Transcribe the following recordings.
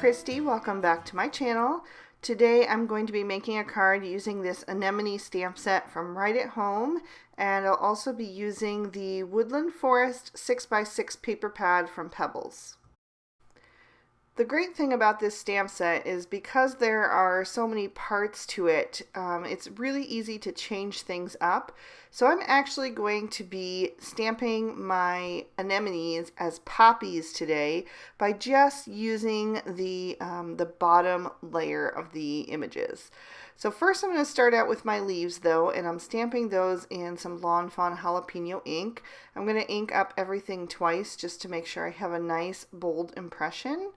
Christy. Welcome back to my channel. Today I'm going to be making a card using this anemone stamp set from Right at Home, and I'll also be using the Woodland Forest 6x6 paper pad from Pebbles. The great thing about this stamp set is because there are so many parts to it, it's really easy to change things up. So I'm actually going to be stamping my anemones as poppies today by just using the bottom layer of the images. So first I'm going to start out with my leaves though, and I'm stamping those in some Lawn Fawn jalapeno ink. I'm going to ink up everything twice just to make sure I have a nice bold impression.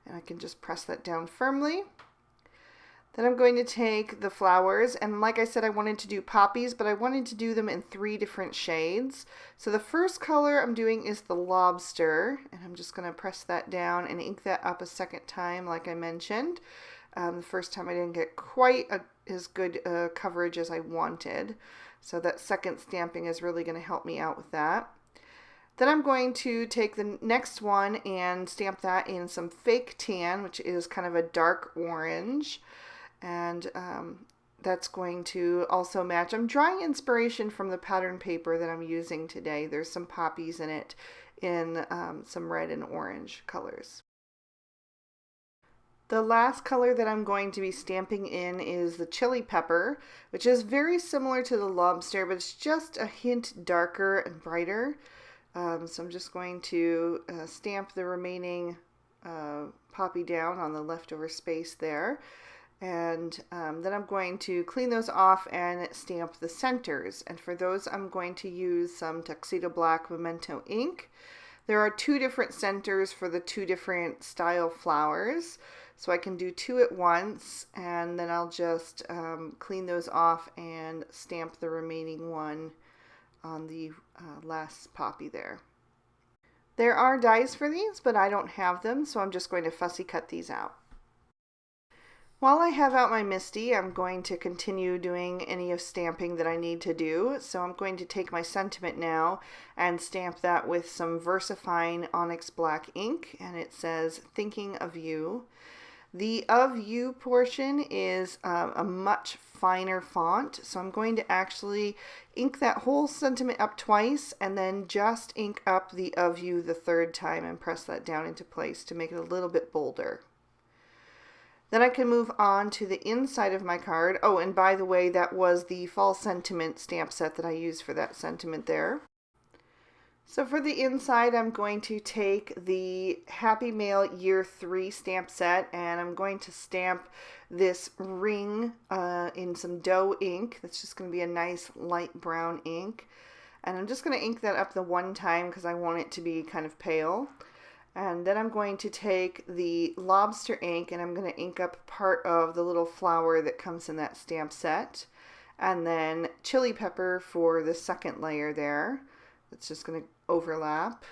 And I can just press that down firmly. Then I'm going to take the flowers, and like I said, I wanted to do poppies, but I wanted to do them in 3 different shades. So the first color I'm doing is the lobster, and I'm just going to press that down and ink that up a second time like I mentioned. The first time I didn't get quite as good coverage as I wanted. So that second stamping is really going to help me out with that. Then I'm going to take the next one and stamp that in some fake tan, which is kind of a dark orange. And that's going to also match. I'm drawing inspiration from the pattern paper that I'm using today. There's some poppies in it in some red and orange colors. The last color that I'm going to be stamping in is the chili pepper, which is very similar to the lobster, but it's just a hint darker and brighter. So I'm just going to stamp the remaining poppy down on the leftover space there. And then I'm going to clean those off and stamp the centers. And for those I'm going to use some Tuxedo Black Memento ink. There are 2 different centers for the 2 different style flowers. So I can do 2 at once, and then I'll just clean those off and stamp the remaining one on the last poppy there. There are dies for these, but I don't have them, so I'm just going to fussy cut these out. While I have out my MISTI, I'm going to continue doing any of stamping that I need to do. So I'm going to take my sentiment now and stamp that with some VersaFine Onyx Black ink, and it says "Thinking of You." The "of you" portion is a much finer font, so I'm going to actually ink that whole sentiment up twice and then just ink up the "of you" the 3rd time and press that down into place to make it a little bit bolder. Then I can move on to the inside of my card. Oh, and by the way, that was the Fall Sentiment stamp set that I used for that sentiment there. So for the inside, I'm going to take the Happy Mail Year 3 stamp set, and I'm going to stamp this ring in some dough ink. That's just going to be a nice light brown ink. And I'm just going to ink that up the 1 time because I want it to be kind of pale. And then I'm going to take the lobster ink, and I'm going to ink up part of the little flower that comes in that stamp set. And then chili pepper for the 2nd layer there. It's just going to overlap,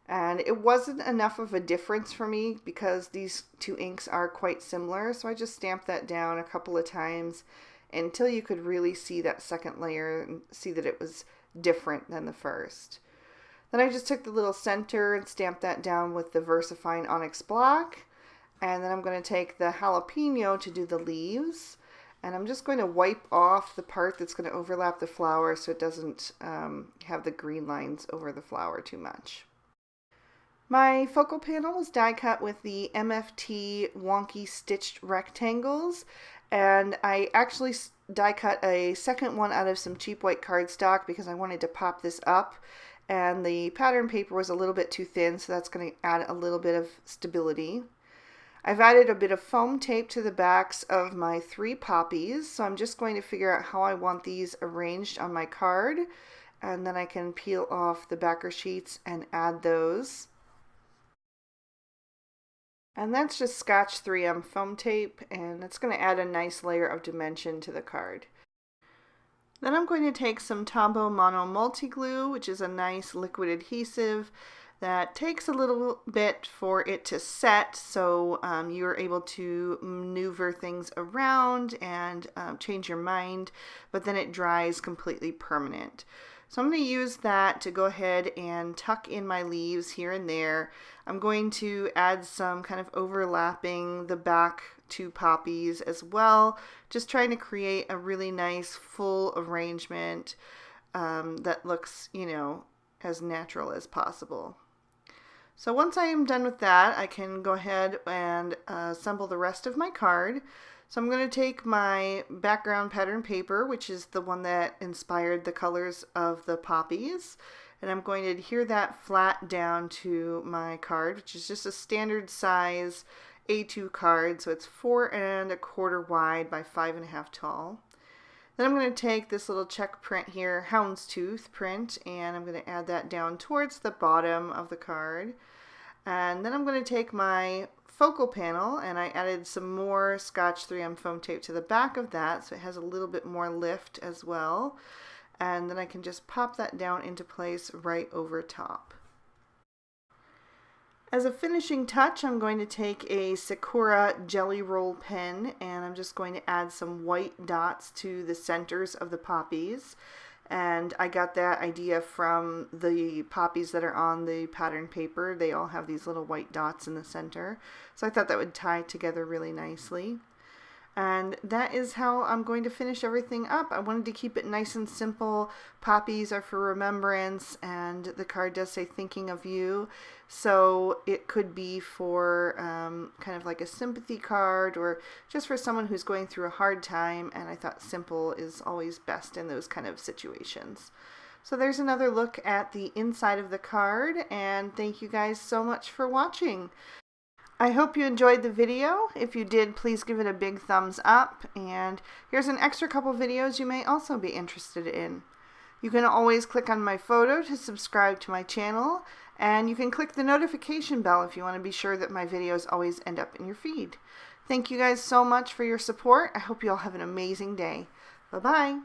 and it wasn't enough of a difference for me because these 2 inks are quite similar, so I just stamped that down a couple of times until you could really see that 2nd layer and see that it was different than the first. Then I just took the little center and stamped that down with the VersaFine Onyx Black, and then I'm going to take the jalapeno to do the leaves. And I'm just going to wipe off the part that's going to overlap the flower so it doesn't have the green lines over the flower too much. My focal panel was die cut with the MFT wonky stitched rectangles, and I actually die cut a 2nd one out of some cheap white cardstock because I wanted to pop this up, and the pattern paper was a little bit too thin, so that's going to add a little bit of stability. I've added a bit of foam tape to the backs of my 3 poppies, so I'm just going to figure out how I want these arranged on my card, and then I can peel off the backer sheets and add those. And that's just Scotch 3M foam tape, and it's going to add a nice layer of dimension to the card. Then I'm going to take some Tombow Mono Multi Glue, which is a nice liquid adhesive that takes a little bit for it to set, so you're able to maneuver things around and change your mind, but then it dries completely permanent. So I'm going to use that to go ahead and tuck in my leaves here and there. I'm going to add some kind of overlapping the back two poppies as well, just trying to create a really nice full arrangement that looks, you know, as natural as possible. So once I am done with that, I can go ahead and assemble the rest of my card. So I'm going to take my background pattern paper, which is the one that inspired the colors of the poppies, and I'm going to adhere that flat down to my card, which is just a standard size A2 card, so it's 4 1/4 wide by 5 1/2 tall. Then I'm going to take this little check print here, houndstooth print, and I'm going to add that down towards the bottom of the card. And then I'm going to take my focal panel, and I added some more Scotch 3M foam tape to the back of that, so it has a little bit more lift as well. And then I can just pop that down into place right over top. As a finishing touch, I'm going to take a Sakura Jelly Roll pen, and I'm just going to add some white dots to the centers of the poppies. And I got that idea from the poppies that are on the pattern paper. They all have these little white dots in the center. So I thought that would tie together really nicely. And that is how I'm going to finish everything up. I wanted to keep it nice and simple. Poppies are for remembrance, and the card does say thinking of you. So it could be for kind of like a sympathy card, or just for someone who's going through a hard time, and I thought simple is always best in those kind of situations. So there's another look at the inside of the card, and thank you guys so much for watching. I hope you enjoyed the video. If you did, please give it a big thumbs up, and here's an extra couple videos you may also be interested in. You can always click on my photo to subscribe to my channel, and you can click the notification bell if you want to be sure that my videos always end up in your feed. Thank you guys so much for your support. I hope you all have an amazing day. Bye-bye.